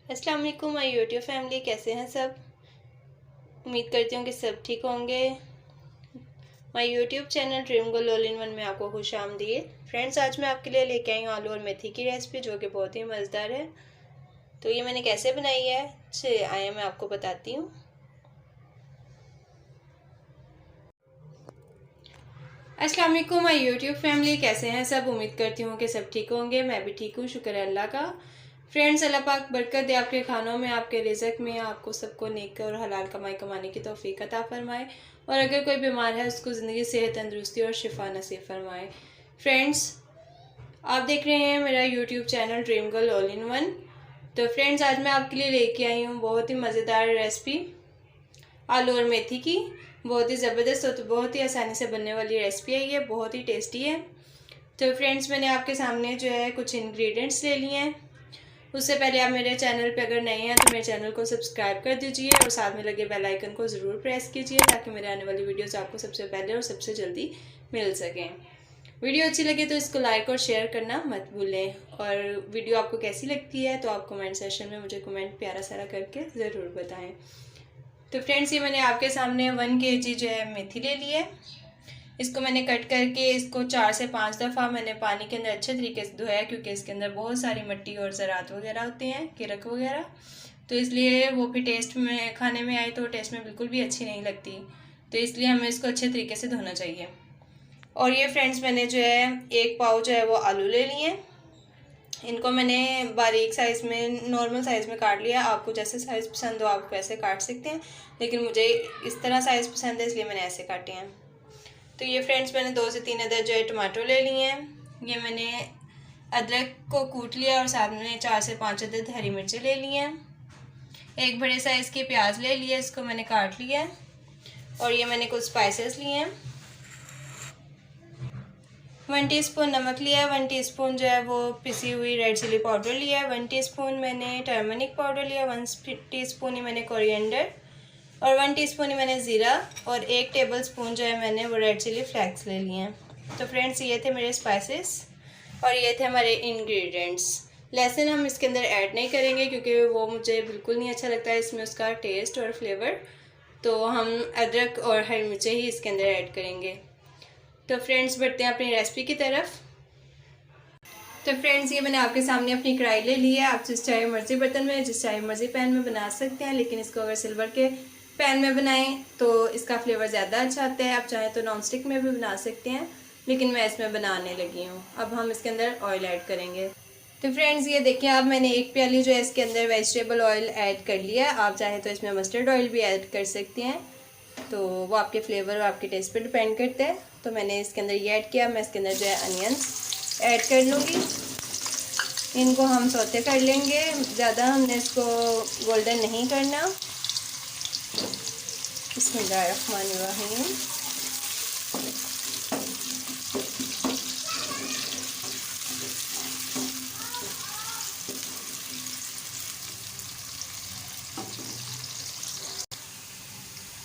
अस्सलाम वालेकुम my YouTube family, कैसे हैं सब। उम्मीद करती हूँ कि सब ठीक होंगे। My YouTube channel dream girl all in one में आपको खुश आमदीद। फ्रेंड्स, आज मैं आपके लिए लेके आई हूँ आलू और मेथी की रेसिपी, जो कि बहुत ही मज़ेदार है। तो ये मैंने कैसे बनाई है, चलिए आइए मैं आपको बताती हूँ। अस्सलाम वालेकुम माय यूट्यूब फैमिली, कैसे हैं सब। उम्मीद करती हूँ कि सब ठीक होंगे। मैं भी ठीक हूँ, शुक्र है अल्लाह का। फ्रेंड्स, अल्लाह पाक बरकत दे आपके खानों में, आपके रिज़्क में, आपको सबको नेक और हलाल कमाई कमाने की तौफीक अता फरमाए। और अगर कोई बीमार है उसको ज़िंदगी सेहत तंदुरुस्ती और शिफा नसीब फरमाए। फ्रेंड्स, आप देख रहे हैं मेरा YouTube channel dream girl all in one. तो फ्रेंड्स, आज मैं आपके लिए लेके आई हूँ बहुत ही मज़ेदार रेसिपी आलू और मेथी की। बहुत ही ज़बरदस्त और बहुत ही आसानी से बनने वाली रेसिपी है, ये बहुत ही टेस्टी है। तो फ्रेंड्स, मैंने आपके सामने जो है कुछ इंग्रेडिएंट्स ले लिए हैं। उससे पहले आप मेरे चैनल पे अगर नए हैं तो मेरे चैनल को सब्सक्राइब कर दीजिए और साथ में लगे बेल आइकन को ज़रूर प्रेस कीजिए, ताकि मेरे आने वाली वीडियोस आपको सबसे पहले और सबसे जल्दी मिल सकें। वीडियो अच्छी लगे तो इसको लाइक और शेयर करना मत भूलें। और वीडियो आपको कैसी लगती है तो आप कमेंट सेक्शन में मुझे कमेंट प्यारा सारा करके ज़रूर बताएं। तो फ्रेंड्स, ये मैंने आपके सामने 1 kg जो है मेथी ले ली है। इसको मैंने कट करके इसको 4 से 5 दफ़ा मैंने पानी के अंदर अच्छे तरीके से धोया है, क्योंकि इसके अंदर बहुत सारी मिट्टी और ज़रात वगैरह होते हैं, किरक वगैरह। तो इसलिए वो भी टेस्ट में खाने में आए तो टेस्ट में बिल्कुल भी अच्छी नहीं लगती। तो इसलिए हमें इसको अच्छे तरीके से धोना चाहिए। और ये फ्रेंड्स, मैंने जो है 1 पाव जो है वो आलू ले लिए हैं। इनको मैंने बारीक साइज़ में, नॉर्मल साइज़ में काट लिया। आपको जैसे साइज़ पसंद हो आप वैसे काट सकते हैं, लेकिन मुझे इस तरह साइज़ पसंद है इसलिए मैंने ऐसे काटे हैं। तो ये फ्रेंड्स, मैंने 2 से 3 अदद जो है टमाटो ले लिए हैं। ये मैंने अदरक को कूट लिया और साथ में 4 से 5 अदद हरी मिर्चें ले ली हैं। एक बड़े साइज़ के प्याज ले लिया, इसको मैंने काट लिया है। और ये मैंने कुछ स्पाइसेस लिए हैं। 1 टीस्पून नमक लिया है, 1 टीस्पून जो है वो पिसी हुई रेड चिली पाउडर लिया है, 1 टीस्पून मैंने टर्मरिक पाउडर लिया, 1 टीस्पून ही मैंने कोरिएंडर, और 1 टीस्पून ही मैंने ज़ीरा, और 1 टेबल स्पून जो है मैंने वो रेड चिली फ्लेक्स ले लिए हैं। तो फ्रेंड्स, ये थे मेरे स्पाइसेस और ये थे हमारे इंग्रेडिएंट्स। लहसुन हम इसके अंदर ऐड नहीं करेंगे, क्योंकि वो मुझे बिल्कुल नहीं अच्छा लगता है इसमें उसका टेस्ट और फ्लेवर। तो हम अदरक और हरी मिर्चें ही इसके अंदर ऐड करेंगे। तो फ्रेंड्स, बढ़ते हैं अपनी रेसिपी की तरफ। तो फ्रेंड्स, ये मैंने आपके सामने अपनी कढ़ाई ले ली है। आप जिस चाहे मर्ज़ी बर्तन में, जिस चाहे मर्ज़ी पैन में बना सकते हैं, लेकिन इसको अगर सिल्वर के पैन में बनाएं तो इसका फ्लेवर ज़्यादा अच्छा आता है। आप चाहें तो नॉन स्टिक में भी बना सकते हैं, लेकिन मैं इसमें बनाने लगी हूँ। अब हम इसके अंदर ऑयल ऐड करेंगे। तो फ्रेंड्स, ये देखिए, अब मैंने 1 प्याली जो है इसके अंदर वेजिटेबल ऑयल ऐड कर लिया। आप चाहें तो इसमें मस्टर्ड ऑयल भी ऐड कर सकते हैं, तो वो आपके फ्लेवर और आपके टेस्ट पर डिपेंड करता है। तो मैंने इसके अंदर ये ऐड किया। मैं इसके अंदर जो है अनियंस ऐड कर लूँगी। इनको हम सौते कर लेंगे, ज़्यादा हमने इसको गोल्डन नहीं करना। बिस्मिल्लाहिर्रहमानिर्रहीम।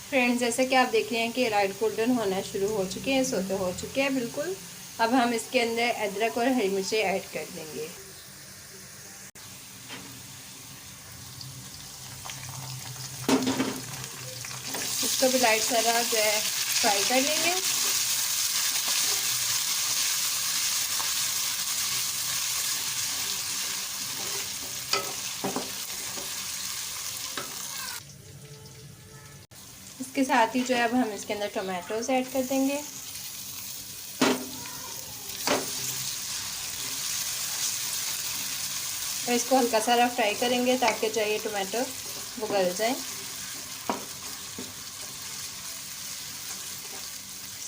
फ्रेंड्स, जैसे कि आप देख रहे हैं कि लाइट गोल्डन होना शुरू हो चुके हैं, सौते हो चुके हैं बिल्कुल। अब हम इसके अंदर अदरक और हरी मिर्चें ऐड कर देंगे। इसको भी लाइट सारा जो है फ्राई कर लेंगे। इसके साथ ही जो है अब हम इसके अंदर टोमेटोज ऐड कर देंगे। और इसको हल्का सारा फ्राई करेंगे ताकि जो ये टोमेटो वो गल जाए।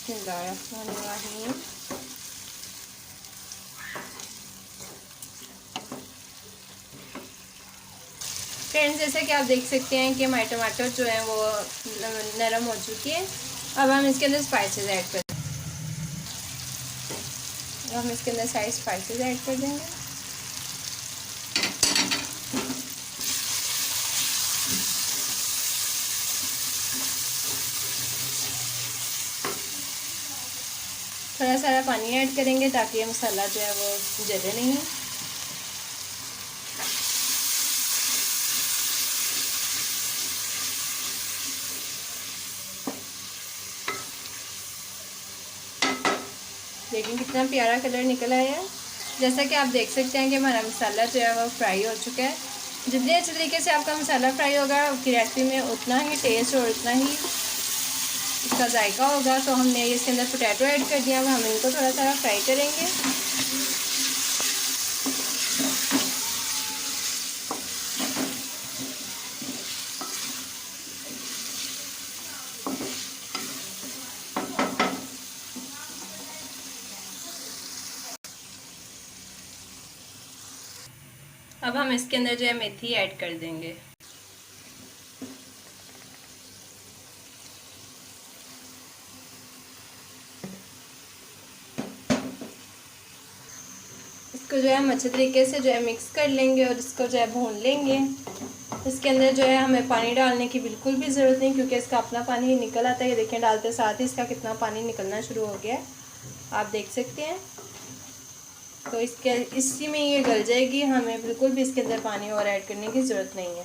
बिस्मिल्लाहिर्रहमानिर्रहीम। फ्रेंड्स, जैसे कि आप देख सकते हैं कि हमारे टमाटर जो है वो नरम हो चुकी है। अब हम इसके अंदर स्पाइसेस ऐड कर हम इसके अंदर सारे स्पाइसेस ऐड कर देंगे। थोड़ा सारा पानी ऐड करेंगे ताकि ये मसाला जो है वो जले नहीं। देखें कितना प्यारा कलर निकल आया है। जैसा कि आप देख सकते हैं कि हमारा मसाला जो है वो फ्राई हो चुका है। जितने अच्छे तरीके से आपका मसाला फ्राई होगा आपकी रेसिपी में उतना ही टेस्ट और उतना ही इसका जायका होगा। तो हमने इसके अंदर पोटैटो ऐड कर दिया, अब हम इनको थोड़ा सा फ्राई करेंगे। अब हम इसके अंदर जो है मेथी ऐड कर देंगे। इसको जो है हम अच्छे तरीके से जो है मिक्स कर लेंगे और इसको जो है भून लेंगे। इसके अंदर जो है हमें पानी डालने की बिल्कुल भी ज़रूरत नहीं, क्योंकि इसका अपना पानी निकल आता है। ये देखें, डालते साथ ही इसका कितना पानी निकलना शुरू हो गया है, आप देख सकते हैं। तो इसी में ये गल जाएगी, हमें बिल्कुल भी इसके अंदर पानी और ऐड करने की ज़रूरत नहीं है।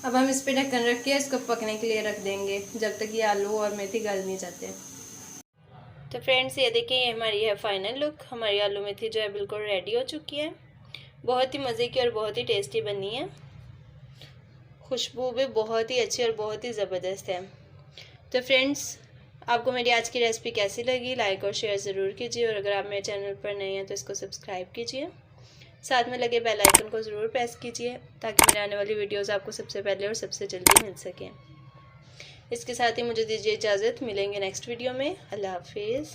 अब हम इस पे ढक्कन रख के इसको पकने के लिए रख देंगे जब तक ये आलू और मेथी गल नहीं जाते। तो फ्रेंड्स ये देखिए, ये हमारी है फाइनल लुक। हमारी आलू मेथी जो है बिल्कुल रेडी हो चुकी है। बहुत ही मज़े की और बहुत ही टेस्टी बनी है। खुशबू भी बहुत ही अच्छी और बहुत ही ज़बरदस्त है। तो फ्रेंड्स, आपको मेरी आज की रेसिपी कैसी लगी, लाइक और शेयर ज़रूर कीजिए। और अगर आप मेरे चैनल पर नए हैं तो इसको सब्सक्राइब कीजिए। साथ में लगे बेल आइकन को ज़रूर प्रेस कीजिए ताकि मेरे आने वाली वीडियोस आपको सबसे पहले और सबसे जल्दी मिल सकें। इसके साथ ही मुझे दीजिए इजाज़त, मिलेंगे नेक्स्ट वीडियो में। अल्लाह हाफिज़।